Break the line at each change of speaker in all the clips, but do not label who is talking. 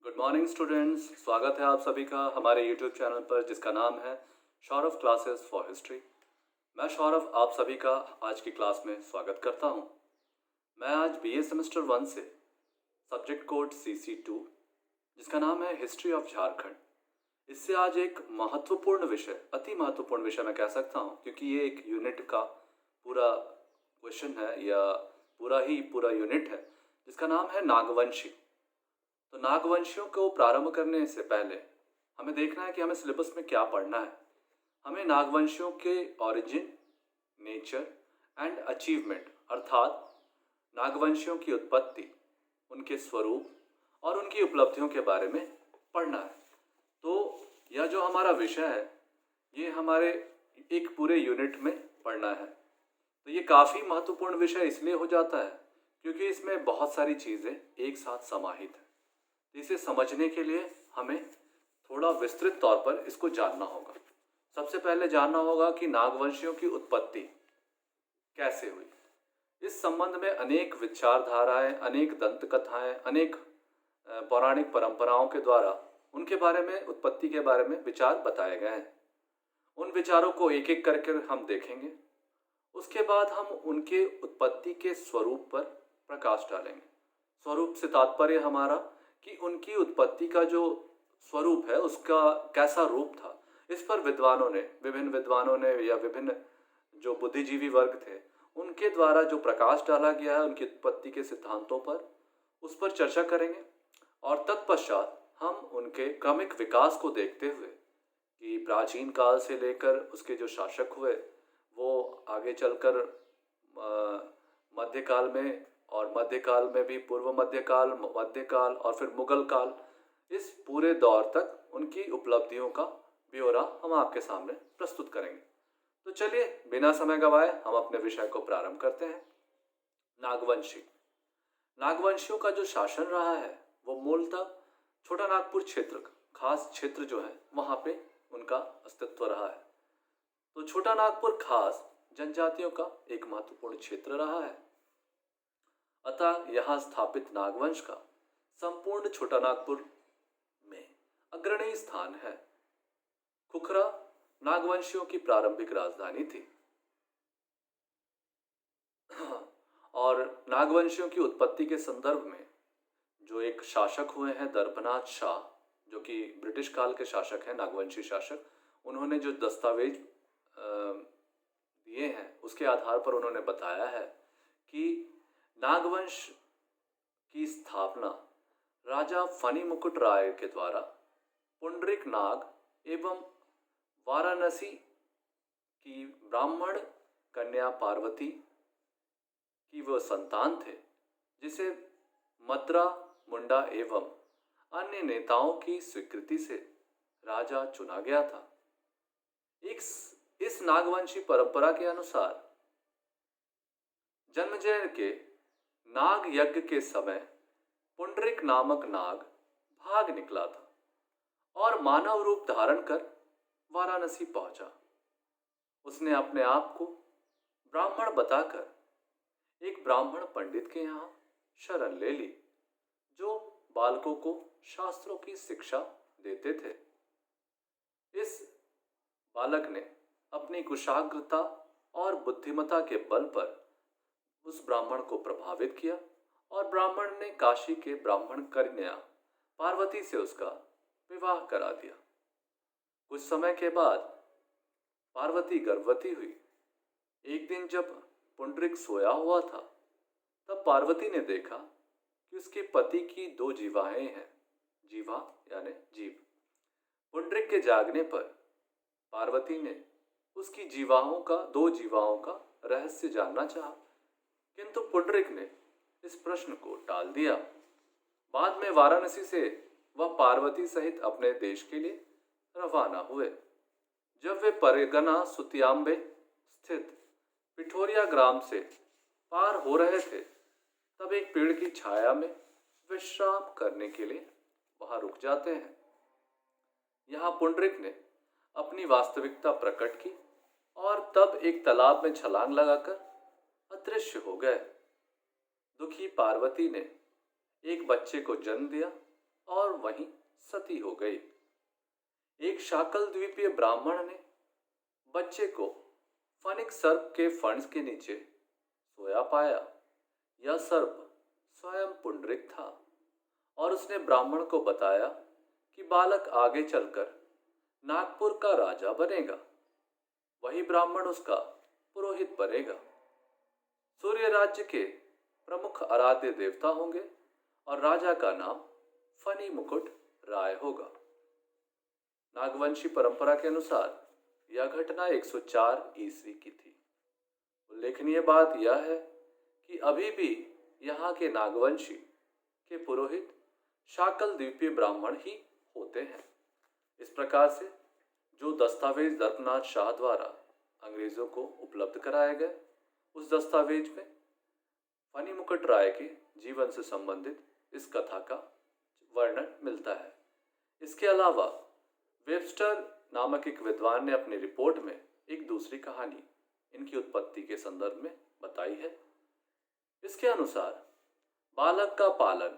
Good morning students, स्वागत है आप सभी का हमारे यूट्यूब चैनल पर जिसका नाम है सौरभ क्लासेस फॉर हिस्ट्री। मैं सौरभ आप सभी का आज की क्लास में स्वागत करता हूं। मैं आज बीए सेमेस्टर 1 से सब्जेक्ट कोड CC2 जिसका नाम है हिस्ट्री ऑफ झारखंड, इससे आज एक महत्वपूर्ण विषय, अति महत्वपूर्ण विषय मैं कह सकता हूं, क्योंकि ये एक यूनिट का पूरा क्वेश्चन है या पूरा यूनिट है जिसका नाम है नागवंशी। तो नागवंशियों को प्रारंभ करने से पहले हमें देखना है कि हमें सिलेबस में क्या पढ़ना है। हमें नागवंशियों के ओरिजिन, नेचर एंड अचीवमेंट अर्थात नागवंशियों की उत्पत्ति, उनके स्वरूप और उनकी उपलब्धियों के बारे में पढ़ना है। तो यह जो हमारा विषय है ये हमारे एक पूरे यूनिट में पढ़ना है। तो ये काफ़ी महत्वपूर्ण विषय इसलिए हो जाता है क्योंकि इसमें बहुत सारी चीज़ें एक साथ समाहित हैं। इसे समझने के लिए हमें थोड़ा विस्तृत तौर पर इसको जानना होगा। सबसे पहले जानना होगा कि नागवंशियों की उत्पत्ति कैसे हुई। इस संबंध में अनेक विचारधाराएं, अनेक दंत कथाएं, अनेक पौराणिक परंपराओं के द्वारा उनके बारे में, उत्पत्ति के बारे में विचार बताए गए हैं। उन विचारों को एक एक करके हम देखेंगे। उसके बाद हम उनके उत्पत्ति के स्वरूप पर प्रकाश डालेंगे। स्वरूप से तात्पर्य हमारा कि उनकी उत्पत्ति का जो स्वरूप है उसका कैसा रूप था। इस पर विभिन्न विद्वानों ने या विभिन्न जो बुद्धिजीवी वर्ग थे उनके द्वारा जो प्रकाश डाला गया है उनकी उत्पत्ति के सिद्धांतों पर, उस पर चर्चा करेंगे। और तत्पश्चात हम उनके क्रमिक विकास को देखते हुए कि प्राचीन काल से लेकर उसके जो शासक हुए वो आगे चलकर मध्यकाल में, और मध्यकाल में भी पूर्व मध्यकाल, मध्यकाल और फिर मुगल काल, इस पूरे दौर तक उनकी उपलब्धियों का ब्यौरा हम आपके सामने प्रस्तुत करेंगे। तो चलिए बिना समय गवाए हम अपने विषय को प्रारंभ करते हैं। नागवंशी। नागवंशियों का जो शासन रहा है वो मूलतः छोटा नागपुर क्षेत्र, खास क्षेत्र जो है वहाँ पे उनका अस्तित्व रहा है। तो छोटा नागपुर खास जनजातियों का एक महत्वपूर्ण क्षेत्र रहा है। अतः यहाँ स्थापित नागवंश का संपूर्ण छोटा नागपुर में अग्रणी स्थान है। खुखरा नागवंशियों की प्रारंभिक राजधानी थी। और नागवंशियों की उत्पत्ति के संदर्भ में जो एक शासक हुए हैं दर्भनाथ शाह, जो कि ब्रिटिश काल के शासक हैं, नागवंशी शासक, उन्होंने जो दस्तावेज दिए हैं उसके आधार पर उन्होंने बताया है कि नागवंश की स्थापना राजा फनी मुकुट राय के द्वारा पुंडरीक नाग एवं वाराणसी की ब्राह्मण कन्या पार्वती की वह संतान थे, जिसे मद्रा मुंडा एवं अन्य नेताओं की स्वीकृति से राजा चुना गया था। इस नागवंशी परंपरा के अनुसार जन्मेजय के नाग यज्ञ के समय पुंडरीक नामक नाग भाग निकला था और मानव रूप धारण कर वाराणसी पहुंचा। उसने अपने आप को ब्राह्मण बताकर एक ब्राह्मण पंडित के यहाँ शरण ले ली, जो बालकों को शास्त्रों की शिक्षा देते थे। इस बालक ने अपनी कुशाग्रता और बुद्धिमता के बल पर उस ब्राह्मण को प्रभावित किया और ब्राह्मण ने काशी के ब्राह्मण कन्या पार्वती से उसका विवाह करा दिया। कुछ समय के बाद पार्वती गर्भवती हुई। एक दिन जब पुंडरीक सोया हुआ था तब पार्वती ने देखा कि उसके पति की 2 जीवाएं हैं। जीवा यानी जीव। पुंडरीक के जागने पर पार्वती ने उसकी 2 जीवाओं का रहस्य जानना चाहा, किंतु पुंडरीक ने इस प्रश्न को टाल दिया। बाद में वाराणसी से वह पार्वती सहित अपने देश के लिए रवाना हुए। जब वे परगना सुतियाम्बे स्थित पिठोरिया ग्राम से पार हो रहे थे तब एक पेड़ की छाया में विश्राम करने के लिए वहां रुक जाते हैं। यहाँ पुंडरीक ने अपनी वास्तविकता प्रकट की और तब एक तालाब में छलांग लगाकर अदृश्य हो गए। दुखी पार्वती ने एक बच्चे को जन्म दिया और वहीं सती हो गई। एक शाकल द्वीपीय ब्राह्मण ने बच्चे को फनिक सर्प के फण के नीचे सोया पाया। यह सर्प स्वयं पुंडरीक था और उसने ब्राह्मण को बताया कि बालक आगे चलकर नागपुर का राजा बनेगा। वही ब्राह्मण उसका पुरोहित बनेगा। सूर्य राज्य के प्रमुख आराध्य देवता होंगे और राजा का नाम फनी मुकुट राय होगा। नागवंशी परंपरा के अनुसार यह घटना 104 ईस्वी की थी। उल्लेखनीय बात यह है कि अभी भी यहाँ के नागवंशी के पुरोहित शाकल द्वीपीय ब्राह्मण ही होते हैं। इस प्रकार से जो दस्तावेज दर्पनाथ शाह द्वारा अंग्रेजों को उपलब्ध कराए गए, उस दस्तावेज में फनी मुकुट राय के जीवन से संबंधित इस कथा का वर्णन मिलता है। इसके अलावा वेबस्टर नामक एक विद्वान ने अपनी रिपोर्ट में एक दूसरी कहानी इनकी उत्पत्ति के संदर्भ में बताई है। इसके अनुसार बालक का पालन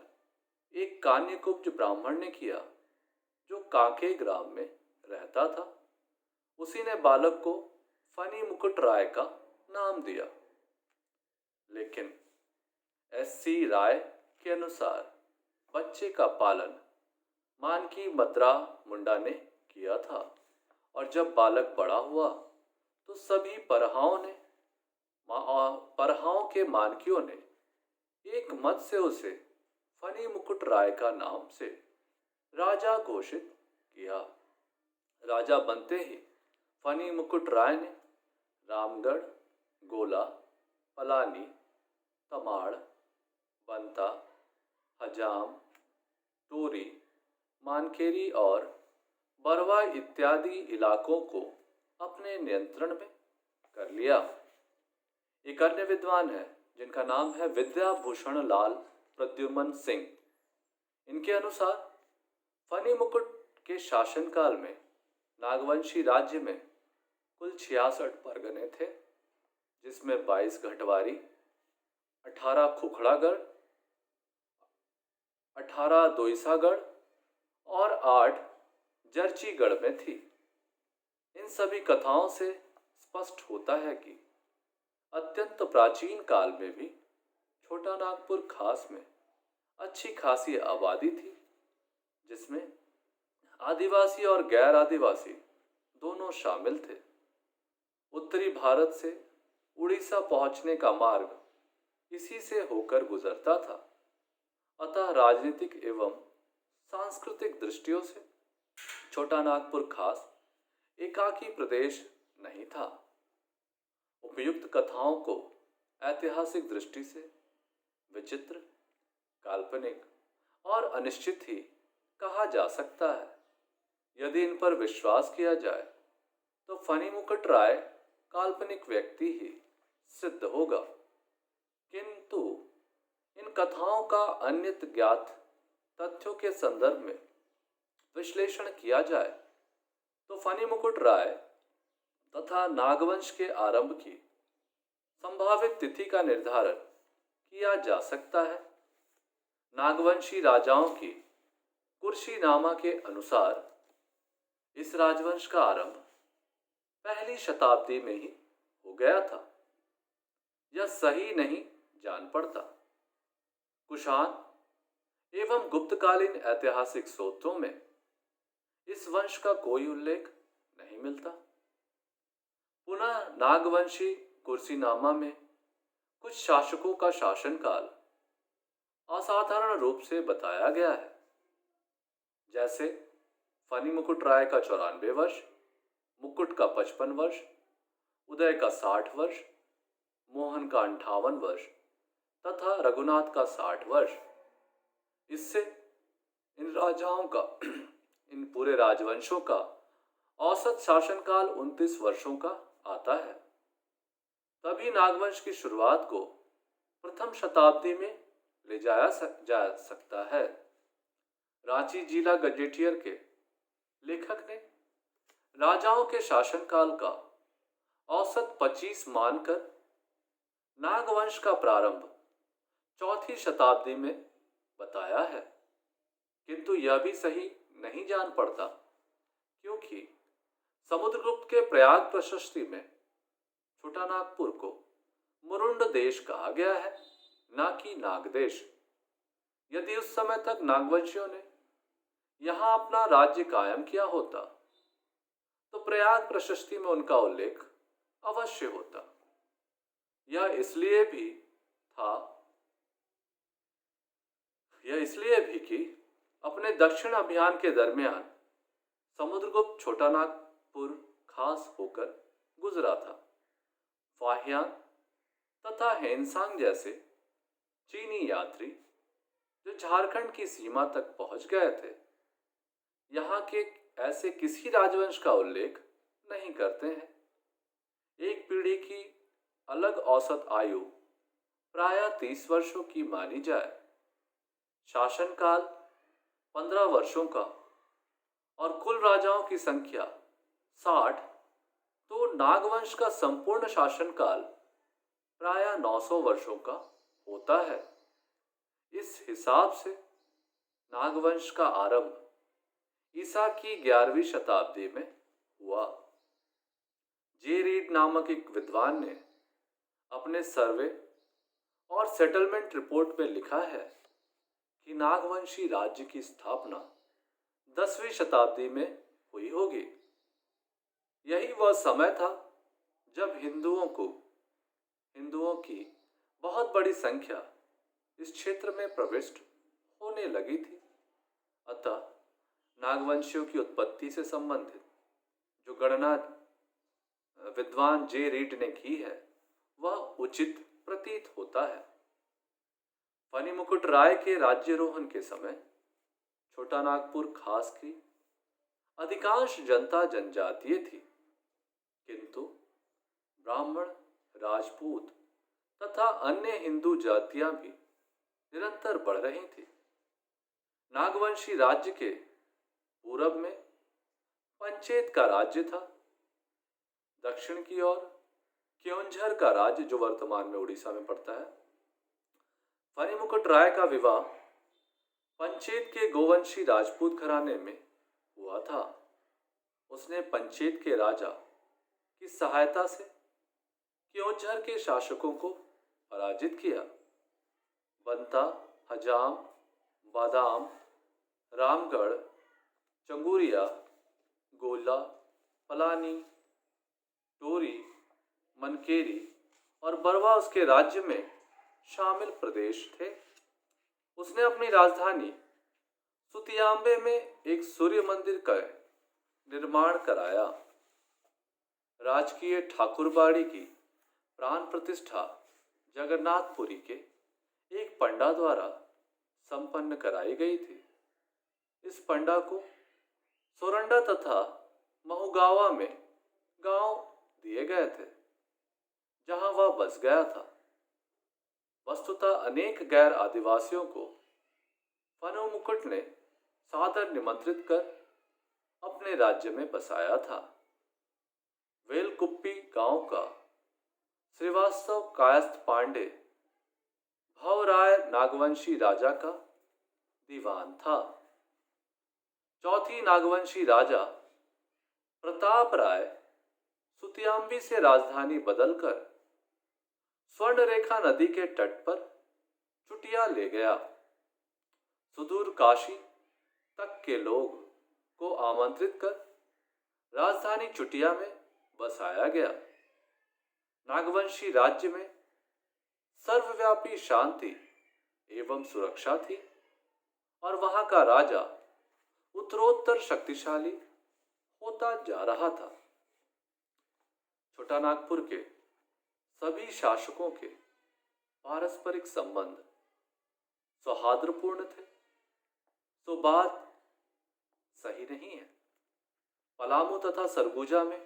एक कान्यकुब्ज ब्राह्मण ने किया जो कांके ग्राम में रहता था। उसी ने बालक को फनी मुकुट राय का नाम दिया। लेकिन S.C. राय के अनुसार बच्चे का पालन मानकी मद्रा मुंडा ने किया था और जब बालक बड़ा हुआ तो सभी परहाओं के मानकियों ने एक मत से उसे फनी मुकुट राय का नाम से राजा घोषित किया। राजा बनते ही फनी मुकुट राय ने रामगढ़, गोला, पलानी, तमाड़, बंता, हजाम, टोरी, मानकेरी और बरवा इत्यादि इलाकों को अपने नियंत्रण में कर लिया। एक अन्य विद्वान है जिनका नाम है विद्याभूषण लाल प्रद्युमन सिंह। इनके अनुसार फनी मुकुट के शासनकाल में नागवंशी राज्य में कुल 66 परगने थे, जिसमें 22 घटवारी, 18 खुखड़ागढ़, 18 दोईसागढ़ और 8 जर्चीगढ़ में थी। इन सभी कथाओं से स्पष्ट होता है कि अत्यंत प्राचीन काल में भी छोटा नागपुर खास में अच्छी खासी आबादी थी, जिसमें आदिवासी और गैर आदिवासी दोनों शामिल थे। उत्तरी भारत से उड़ीसा पहुंचने का मार्ग इसी से होकर गुजरता था। अतः राजनीतिक एवं सांस्कृतिक दृष्टियों से छोटा नागपुर खास एकाकी प्रदेश नहीं था। उपयुक्त कथाओं को ऐतिहासिक दृष्टि से विचित्र, काल्पनिक और अनिश्चित ही कहा जा सकता है। यदि इन पर विश्वास किया जाए तो फनी मुकुट राय काल्पनिक व्यक्ति ही सिद्ध होगा, किंतु इन कथाओं का अन्यत ज्ञात तथ्यों के संदर्भ में विश्लेषण किया जाए तो फनी मुकुट राय तथा नागवंश के आरंभ की संभावित तिथि का निर्धारण किया जा सकता है। नागवंशी राजाओं की कुर्शीनामा के अनुसार इस राजवंश का आरंभ पहली शताब्दी में ही हो गया था। यह सही नहीं जान पड़ता। कुषाण एवं गुप्तकालीन ऐतिहासिक स्रोतों में इस वंश का कोई उल्लेख नहीं मिलता। पुनः नागवंशी कुर्सीनामा में कुछ शासकों का शासनकाल असाधारण रूप से बताया गया है, जैसे फनी मुकुट राय का 94 वर्ष, मुकुट का 55 वर्ष, उदय का 60 वर्ष, मोहन का 58 वर्ष तथा रघुनाथ का 60 वर्ष। इससे इन राजाओं का इन पूरे राजवंशों का औसत शासनकाल 29 वर्षों का आता है। तभी नागवंश की शुरुआत को प्रथम शताब्दी में ले जाया जा सकता है। रांची जिला गजेटियर के लेखक ने राजाओं के शासनकाल का औसत 25 मानकर नागवंश का प्रारंभ चौथी शताब्दी में बताया है, किंतु किंतु यह भी सही नहीं जान पड़ता, क्योंकि समुद्रगुप्त के प्रयाग प्रशस्ति में छोटा नागपुर को मुरुंड देश कहा गया है, ना कि नागदेश। यदि उस समय तक नागवंशियों ने यहां अपना राज्य कायम किया होता तो प्रयाग प्रशस्ति में उनका उल्लेख अवश्य होता। था यह इसलिए भी कि अपने दक्षिण अभियान के दरमियान समुद्रगुप्त छोटा नागपुर खास होकर गुजरा था। फाहियान तथा हेनसांग जैसे चीनी यात्री जो झारखंड की सीमा तक पहुंच गए थे, यहाँ के ऐसे किसी राजवंश का उल्लेख नहीं करते हैं। एक पीढ़ी की अलग औसत आयु प्रायः 30 वर्षों की मानी जाए। शासनकाल 15 वर्षों का और कुल राजाओं की संख्या 60, तो नागवंश का संपूर्ण शासनकाल प्रायः 900 वर्षों का होता है। इस हिसाब से नागवंश का आरंभ ईसा की 11वीं शताब्दी में हुआ। जे रीड नामक एक विद्वान ने अपने सर्वे और सेटलमेंट रिपोर्ट में लिखा है कि नागवंशी राज्य की स्थापना 10वीं शताब्दी में हुई होगी। यही वह समय था जब हिंदुओं की बहुत बड़ी संख्या इस क्षेत्र में प्रविष्ट होने लगी थी। अतः नागवंशियों की उत्पत्ति से संबंधित जो गणना विद्वान जे रीड ने की है, वह उचित प्रतीत होता है। फणिमुकुट राय के राज्यारोहण के समय छोटा नागपुर खास की अधिकांश जनता जनजातीय थी, किंतु ब्राह्मण, राजपूत तथा अन्य हिंदू जातियां भी निरंतर बढ़ रही थी। नागवंशी राज्य के पूरब में पंचेत का राज्य था। दक्षिण की ओर केओंझर का राज्य, जो वर्तमान में उड़ीसा में पड़ता है। फणिमुकुट राय का विवाह पंचेत के गोवंशी राजपूत घराने में हुआ था। उसने पंचेत के राजा की सहायता से केओंझर के शासकों को पराजित किया। बंता, हजाम, बादाम, रामगढ़, चंगुरिया, गोला, पलानी, टोरी, मनकेरी और बरवा उसके राज्य में शामिल प्रदेश थे। उसने अपनी राजधानी सुतियांबे में एक सूर्य मंदिर का निर्माण कराया। राजकीय ठाकुरबाड़ी की प्राण प्रतिष्ठा जगन्नाथपुरी के एक पंडा द्वारा संपन्न कराई गई थी। इस पंडा को सोरंडा तथा महुगावा में गांव दिए गए थे, जहां वह बस गया था। वस्तुतः अनेक गैर आदिवासियों को फणिमुकुट ने सादर निमंत्रित कर अपने राज्य में बसाया था। वेलकुप्पी गांव का श्रीवास्तव कायस्थ पांडे भवराय नागवंशी राजा का दीवान था। चौथी नागवंशी राजा प्रताप राय सुतियांबी से राजधानी बदलकर स्वर्णरेखा नदी के तट पर चुटिया ले गया। सुदूर काशी तक के लोग को आमंत्रित कर राजधानी चुटिया में बसाया गया। नागवंशी राज्य में सर्वव्यापी शांति एवं सुरक्षा थी और वहां का राजा उत्तरोत्तर शक्तिशाली होता जा रहा था। छोटा नागपुर के सभी शासकों के पारस्परिक संबंध सौहार्दपूर्ण थे, तो बात सही नहीं है। पलामू तथा सरगुजा में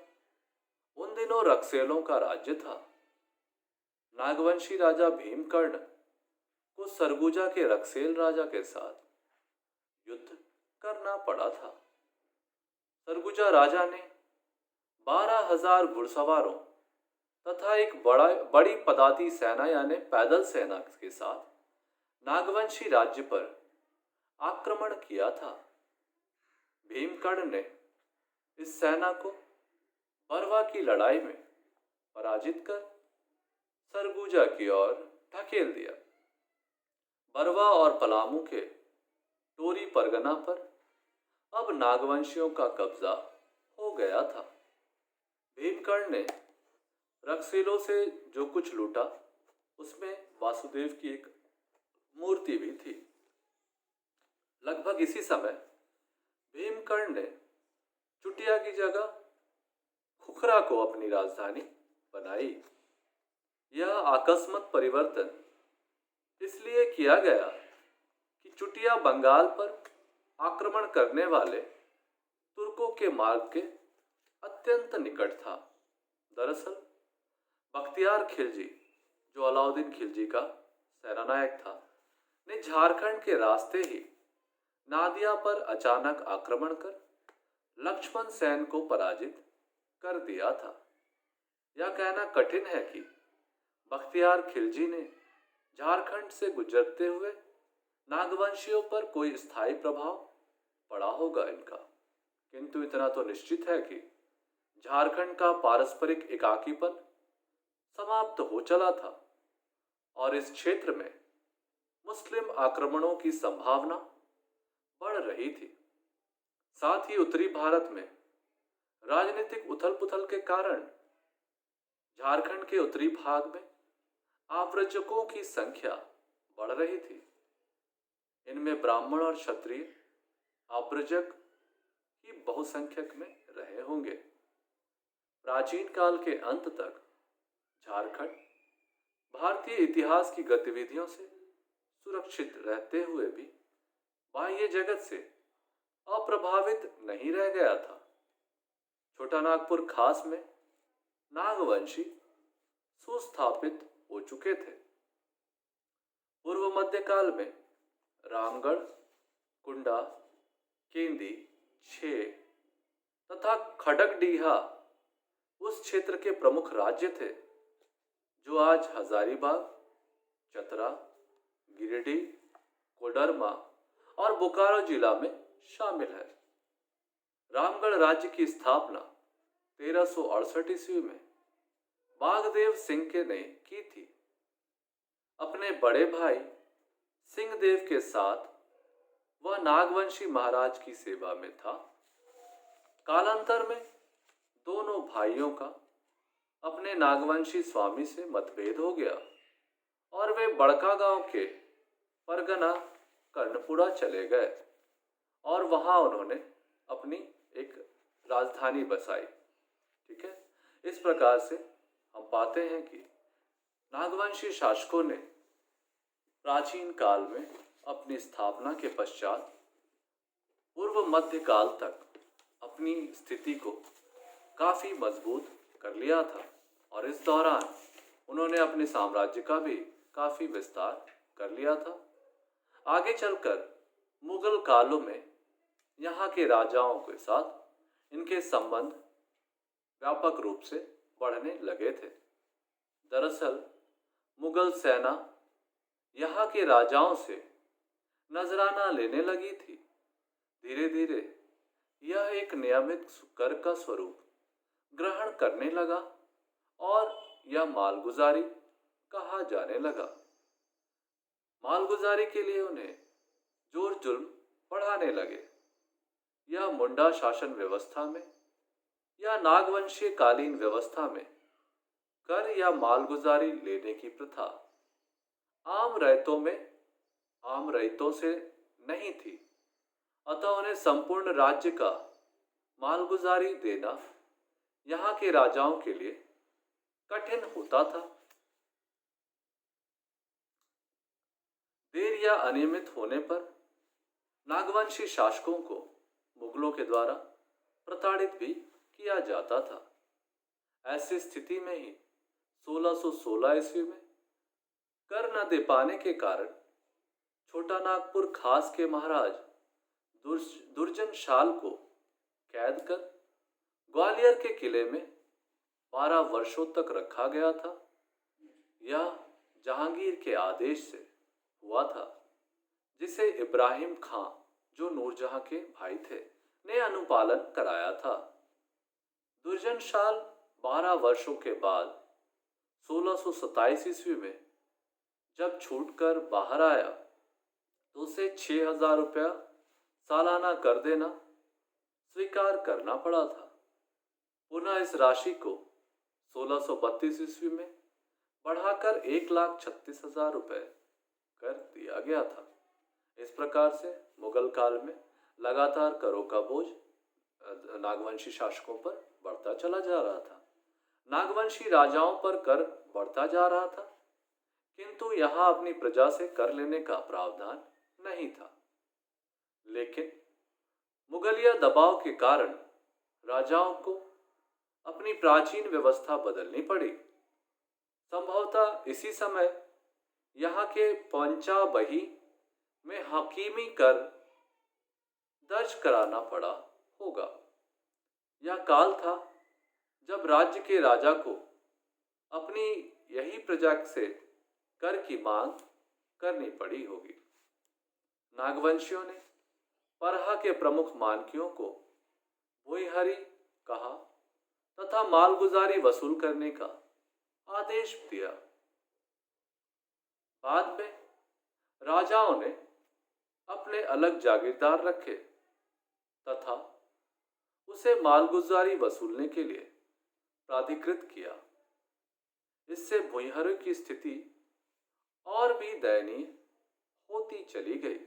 उन दिनों रक्सेलों का राज्य था। नागवंशी राजा भीमकर्ण को सरगुजा के रक्सेल राजा के साथ युद्ध करना पड़ा था। सरगुजा राजा ने 12,000 घुड़सवारों तथा एक बड़ी पदाती सेना यानी पैदल सेना के साथ नागवंशी राज्य पर आक्रमण किया था। भीमकर्ण ने इस सेना को बरवा की लड़ाई में पराजित कर सरगुजा की ओर धकेल दिया। बरवा और पलामू के टोरी परगना पर अब नागवंशियों का कब्जा हो गया था। भीमकर्ण ने रक्षीलों से जो कुछ लूटा उसमें वासुदेव की एक मूर्ति भी थी। लगभग इसी समय भीमकर्ण ने चुटिया की जगह खुखरा को अपनी राजधानी बनाई। यह आकस्मिक परिवर्तन इसलिए किया गया कि चुटिया बंगाल पर आक्रमण करने वाले तुर्कों के मार्ग के अत्यंत निकट था। दरअसल बख्तियार खिलजी, जो अलाउद्दीन खिलजी का सेनानायक था, ने झारखंड के रास्ते ही नादिया पर अचानक आक्रमण कर लक्ष्मण सेन को पराजित कर दिया था। यह कहना कठिन है कि बख्तियार खिलजी ने झारखंड से गुजरते हुए नागवंशियों पर कोई स्थायी प्रभाव पड़ा होगा इनका, किंतु इतना तो निश्चित है कि झारखंड का पारस्परिक एकाकीपन समाप्त हो चला था और इस क्षेत्र में मुस्लिम आक्रमणों की संभावना बढ़ रही थी। साथ ही उत्तरी भारत में राजनीतिक उथल-पुथल के कारण झारखंड के उत्तरी भाग में आव्रजकों की संख्या बढ़ रही थी। इनमें ब्राह्मण और क्षत्रिय आव्रजक ही बहुसंख्यक में रहे होंगे। प्राचीन काल के अंत तक झारखंड भारतीय इतिहास की गतिविधियों से सुरक्षित रहते हुए भी बाह्य जगत से अप्रभावित नहीं रह गया था। छोटा नागपुर खास में नागवंशी सुस्थापित हो चुके थे। पूर्व मध्यकाल में रामगढ़, कुंडा, केंदी, छे तथा खडगडीहा उस क्षेत्र के प्रमुख राज्य थे जो आज हजारीबाग, चतरा, गिरिडीह, कोडरमा और बोकारो जिला में शामिल है। रामगढ़ राज्य की स्थापना 1368 ईस्वी में बागदेव सिंह के ने की थी। अपने बड़े भाई सिंहदेव के साथ वह नागवंशी महाराज की सेवा में था। कालांतर में दोनों भाइयों का अपने नागवंशी स्वामी से मतभेद हो गया और वे बड़का गांव के परगना कर्णपुरा चले गए और वहां उन्होंने अपनी एक राजधानी बसाई। ठीक है, इस प्रकार से हम पाते हैं कि नागवंशी शासकों ने प्राचीन काल में अपनी स्थापना के पश्चात पूर्व मध्य काल तक अपनी स्थिति को काफी मजबूत कर लिया था और इस दौरान उन्होंने अपने साम्राज्य का भी काफी विस्तार कर लिया था। आगे चलकर मुगल कालों में यहाँ के राजाओं के साथ इनके संबंध व्यापक रूप से बढ़ने लगे थे। दरअसल मुगल सेना यहाँ के राजाओं से नजराना लेने लगी थी। धीरे धीरे यह एक नियमित कर का स्वरूप ग्रहण करने लगा और यह मालगुजारी कहा जाने लगा। मालगुजारी के लिए उन्हें जोर जुल्म बढ़ाने लगे। यह मुंडा शासन व्यवस्था में या नागवंशीय कालीन व्यवस्था में कर या मालगुजारी लेने की प्रथा आम रईतों से नहीं थी, अतः उन्हें संपूर्ण राज्य का मालगुजारी देना यहाँ के राजाओं के लिए कठिन होता था। देर या अनियमित होने पर नागवंशी शासकों को मुगलों के द्वारा प्रताड़ित भी किया जाता था। ऐसी स्थिति में ही 1616 ईस्वी में कर न दे पाने के कारण छोटा नागपुर खास के महाराज दुर्जन शाल को कैद कर ग्वालियर के किले में 12 वर्षों तक रखा गया था। यह जहांगीर के आदेश से हुआ था। जिसे इब्राहिम खां, जो नूरजहां के भाई थे, ने अनुपालन कराया था। दुर्जन शाल 12 वर्षों के बाद 1627 ईस्वी में जब छूटकर बाहर आया तो उसे 6,000 रुपया सालाना कर देना स्वीकार करना पड़ा था। पुनः इस राशि को 1632 ईस्वी में बढ़ाकर 1,36,000 रुपये कर दिया गया था। इस प्रकार से मुगल काल में लगातार करों का बोझ नागवंशी शासकों पर बढ़ता चला जा रहा था। नागवंशी राजाओं पर कर बढ़ता जा रहा था, किंतु यहां अपनी प्रजा से कर लेने का प्रावधान नहीं था। लेकिन मुगलिया दबाव के कारण राजाओं को अपनी प्राचीन व्यवस्था बदलनी पड़ी। संभवतः इसी समय यहाँ के पंचाबही में हकीमी कर दर्ज कराना पड़ा होगा। यह काल था जब राज्य के राजा को अपनी यही प्रजा से कर की मांग करनी पड़ी होगी। नागवंशियों ने परहा के प्रमुख मानकियों को भुईहरी कहा तथा मालगुजारी वसूल करने का आदेश दिया। बाद में राजाओं ने अपने अलग जागीरदार रखे तथा उसे मालगुजारी वसूलने के लिए प्राधिकृत किया। इससे भुईहरों की स्थिति और भी दयनीय होती चली गई।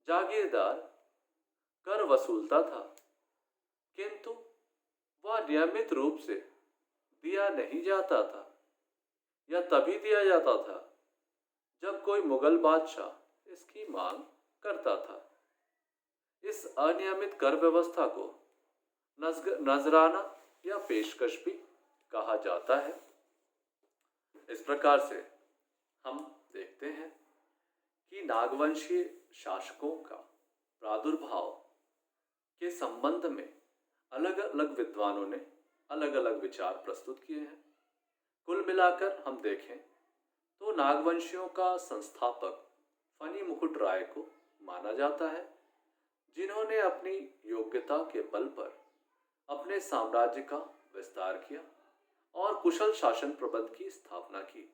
जागीरदार कर वसूलता था, किंतु वह नियमित रूप से दिया नहीं जाता था। यह तभी दिया जाता था जब कोई मुगल बादशाह इसकी मांग करता था। इस अनियमित कर व्यवस्था को नजराना या पेशकश भी कहा जाता है। इस प्रकार से हम देखते हैं कि नागवंशीय शासकों का प्रादुर्भाव के संबंध में अलग अलग विद्वानों ने अलग अलग विचार प्रस्तुत किए हैं। कुल मिलाकर हम देखें तो नागवंशियों का संस्थापक फनी मुकुट राय को माना जाता है, जिन्होंने अपनी योग्यता के बल पर अपने साम्राज्य का विस्तार किया और कुशल शासन प्रबंध की स्थापना की।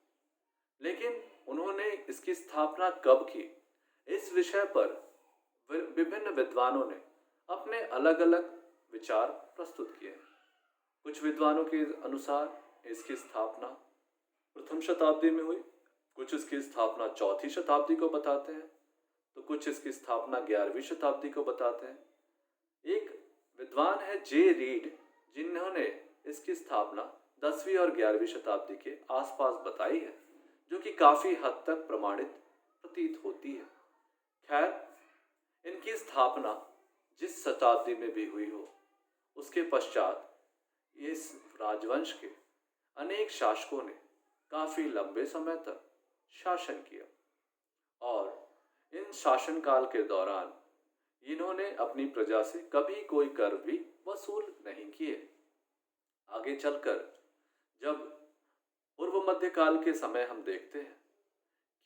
लेकिन उन्होंने इसकी स्थापना कब की, इस विषय पर विभिन्न विद्वानों ने अपने अलग अलग विचार प्रस्तुत किए। कुछ विद्वानों के अनुसार इसकी स्थापना प्रथम शताब्दी में हुई, कुछ इसकी स्थापना चौथी शताब्दी को बताते हैं, तो कुछ इसकी स्थापना 11वीं शताब्दी को बताते हैं। एक विद्वान है जे रीड, जिन्होंने इसकी स्थापना 10वीं और 11वीं शताब्दी के आसपास बताई है, जो कि काफी हद तक प्रमाणित प्रतीत होती है। खैर, इनकी स्थापना जिस शताब्दी में भी हुई हो, उसके पश्चात इस राजवंश के अनेक शासकों ने काफी लंबे समय तक शासन किया और इन शासनकाल के दौरान इन्होंने अपनी प्रजा से कभी कोई कर भी वसूल नहीं किए। आगे चलकर जब पूर्व मध्यकाल के समय हम देखते हैं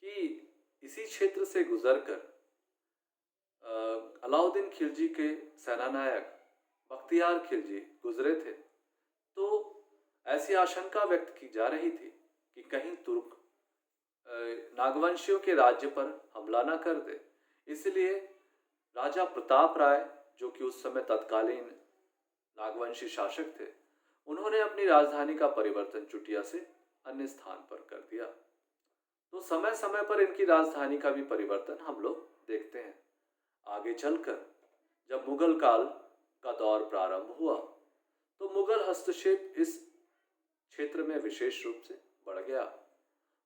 कि इसी क्षेत्र से गुजरकर अलाउद्दीन खिलजी के सेनानायक बख्तियार खिलजी गुजरे थे, तो ऐसी आशंका व्यक्त की जा रही थी कि कहीं तुर्क नागवंशियों के राज्य पर हमला न कर दे। इसलिए राजा प्रताप राय, जो कि उस समय तत्कालीन नागवंशी शासक थे, उन्होंने अपनी राजधानी का परिवर्तन चुटिया से अन्य स्थान पर कर दिया। तो समय समय पर इनकी राजधानी का भी परिवर्तन हम लोग देखते हैं। आगे चलकर जब मुगल काल का दौर प्रारंभ हुआ तो मुगल हस्तक्षेप इस क्षेत्र में विशेष रूप से बढ़ गया।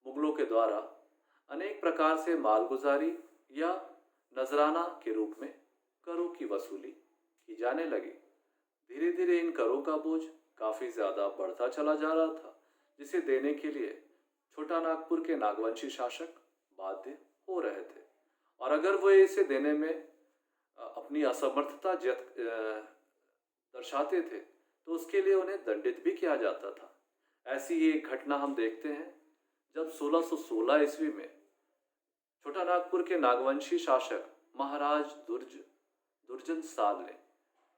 मुगलों के द्वारा अनेक प्रकार से मालगुजारी या नजराना के रूप में करों की वसूली की जाने लगी। धीरे धीरे इन करों का बोझ काफी ज्यादा बढ़ता चला जा रहा था, जिसे देने के लिए छोटा नागपुर के नागवंशी शासक बाध्य हो रहे थे, और अगर वो इसे देने में अपनी असमर्थता दर्शाते थे तो उसके लिए उन्हें दंडित भी किया जाता था। ऐसी ही एक घटना हम देखते हैं जब 1616 ईस्वी में छोटा नागपुर के नागवंशी शासक महाराज दुर्जन साल ने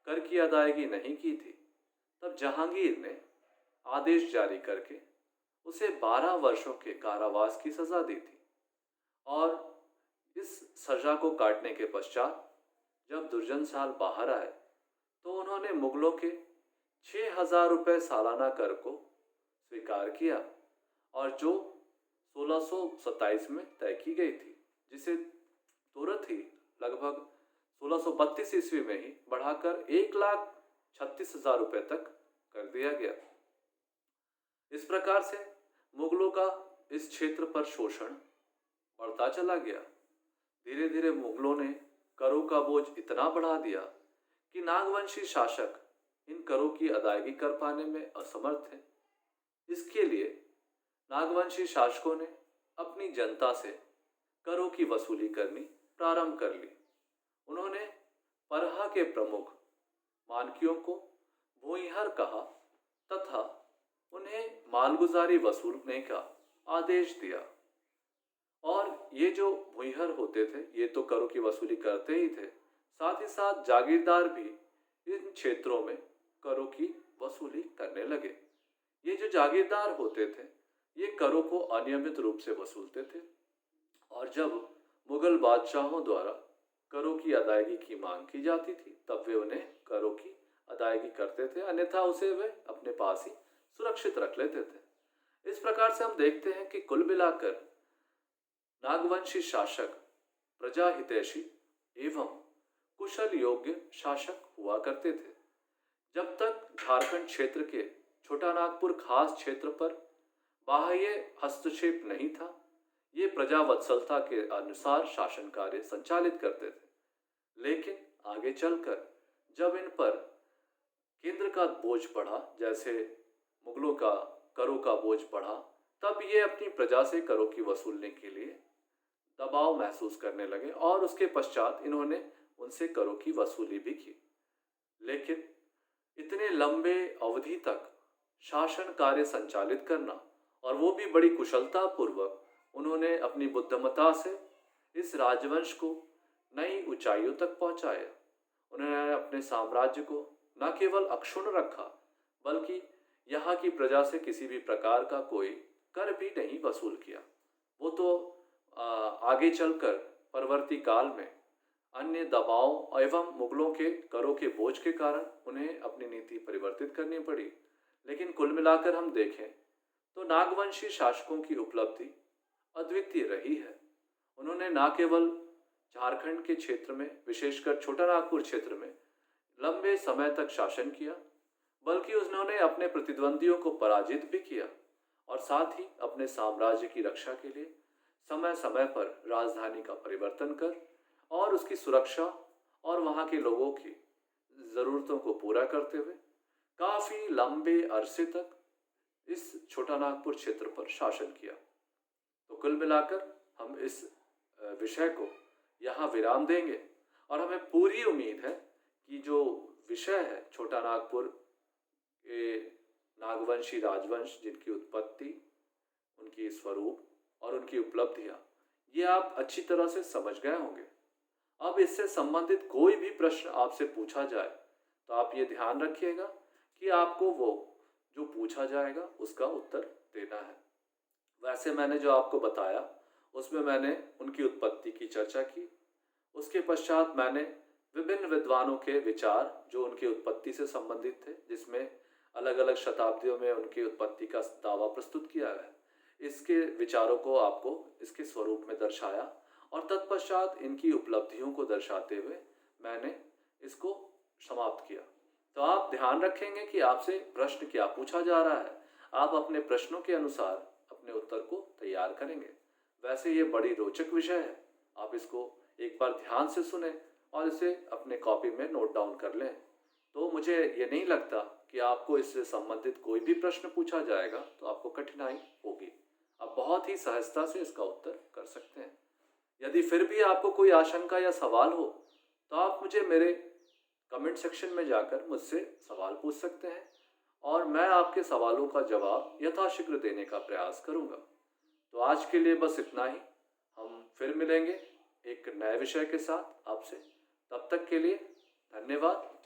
कर की अदायगी नहीं की थी, तब जहांगीर ने आदेश जारी करके उसे 12 वर्षों के कारावास की सजा दी थी। और इस सजा को काटने के पश्चात जब दुर्जन साल बाहर आए तो उन्होंने मुगलों के 6,000 रुपये सालाना कर को स्वीकार किया, और जो 1627 में तय की गई थी, जिसे तुरंत ही लगभग 1632 ईस्वी में ही बढ़ाकर 1,36,000 रुपये तक कर दिया गया। इस प्रकार से मुगलों का इस क्षेत्र पर शोषण बढ़ता चला गया। धीरे धीरे मुगलों ने करों का बोझ इतना बढ़ा दिया कि नागवंशी शासक इन करों की अदायगी कर पाने में असमर्थ थे। इसके लिए नागवंशी शासकों ने अपनी जनता से करों की वसूली करनी प्रारंभ कर ली। उन्होंने परहा के प्रमुख मानकियों को भूइहर कहा तथा उन्हें मालगुजारी वसूलने का आदेश दिया। और ये जो भूइहर होते थे ये तो करों की वसूली करते ही थे, साथ ही साथ जागीरदार भी इन क्षेत्रों में करों की वसूली करने लगे। ये जो जागीरदार होते थे ये करों को अनियमित रूप से वसूलते थे, और जब मुगल बादशाहों द्वारा करों की अदायगी की मांग की जाती थी तब वे उन्हें करों की अदायगी करते थे, अन्यथा उसे वे अपने पास ही सुरक्षित रख लेते थे। इस प्रकार से हम देखते हैं कि कुल मिलाकर नागवंशी शासक प्रजा हितैषी एवं कुशल योग्य शासक हुआ करते थे। जब तक झारखंड क्षेत्र के छोटा नागपुर खास क्षेत्र पर बाह्य हस्तक्षेप नहीं था, ये प्रजा वत्सलता के अनुसार शासन कार्य संचालित करते थे। लेकिन आगे चलकर जब इन पर केंद्र का बोझ बढ़ा, जैसे मुगलों का करों का बोझ बढ़ा, तब ये अपनी प्रजा से करों की वसूलने के लिए दबाव महसूस करने लगे, और उसके पश्चात इन्होंने उनसे करों की वसूली भी की। लेकिन इतने लंबे अवधि तक शासन कार्य संचालित करना, और वो भी बड़ी कुशलता पूर्वक, उन्होंने अपनी बुद्धिमत्ता से इस राजवंश को नई ऊंचाइयों तक पहुंचाया। उन्होंने अपने साम्राज्य को न केवल अक्षुण्ण रखा, बल्कि यहाँ की प्रजा से किसी भी प्रकार का कोई कर भी नहीं वसूल किया। वो तो आगे चलकर परवर्ती काल में अन्य दबाव एवं मुगलों के करों के बोझ के कारण उन्हें अपनी नीति परिवर्तित करनी पड़ी। लेकिन कुल मिलाकर हम देखें तो नागवंशी शासकों की उपलब्धि अद्वितीय रही है। उन्होंने न केवल झारखंड के क्षेत्र में, विशेषकर छोटा नागपुर क्षेत्र में लंबे समय तक शासन किया, बल्कि उन्होंने अपने प्रतिद्वंदियों को पराजित भी किया, और साथ ही अपने साम्राज्य की रक्षा के लिए समय समय पर राजधानी का परिवर्तन कर और उसकी सुरक्षा और वहाँ के लोगों की ज़रूरतों को पूरा करते हुए काफ़ी लंबे अरसे तक इस छोटा नागपुर क्षेत्र पर शासन किया। तो कुल मिलाकर हम इस विषय को यहाँ विराम देंगे, और हमें पूरी उम्मीद है कि जो विषय है छोटा नागपुर के नागवंशी राजवंश, जिनकी उत्पत्ति, उनकी स्वरूप और उनकी उपलब्धियां, ये आप अच्छी तरह से समझ गए होंगे। अब इससे संबंधित कोई भी प्रश्न आपसे पूछा जाए तो आप ये ध्यान रखिएगा कि आपको वो जो पूछा जाएगा उसका उत्तर देना है। वैसे मैंने जो आपको बताया उसमें मैंने उनकी उत्पत्ति की चर्चा की, उसके पश्चात मैंने विभिन्न विद्वानों के विचार जो उनकी उत्पत्ति से संबंधित थे, जिसमें अलग अलग शताब्दियों में उनकी उत्पत्ति का दावा प्रस्तुत किया है, इसके विचारों को आपको इसके स्वरूप में दर्शाया, और तत्पश्चात इनकी उपलब्धियों को दर्शाते हुए मैंने इसको समाप्त किया। तो आप ध्यान रखेंगे कि आपसे प्रश्न क्या पूछा जा रहा है, आप अपने प्रश्नों के अनुसार अपने उत्तर को तैयार करेंगे। वैसे ये बड़ी रोचक विषय है, आप इसको एक बार ध्यान से सुने और इसे अपने कॉपी में नोट डाउन कर लें। तो मुझे ये नहीं लगता कि आपको इससे संबंधित कोई भी प्रश्न पूछा जाएगा तो आपको कठिनाई होगी। आप बहुत ही सहजता से इसका उत्तर कर सकते हैं। यदि फिर भी आपको कोई आशंका या सवाल हो तो आप मुझे मेरे कमेंट सेक्शन में जाकर मुझसे सवाल पूछ सकते हैं, और मैं आपके सवालों का जवाब यथाशीघ्र देने का प्रयास करूंगा। तो आज के लिए बस इतना ही। हम फिर मिलेंगे एक नए विषय के साथ आपसे। तब तक के लिए धन्यवाद।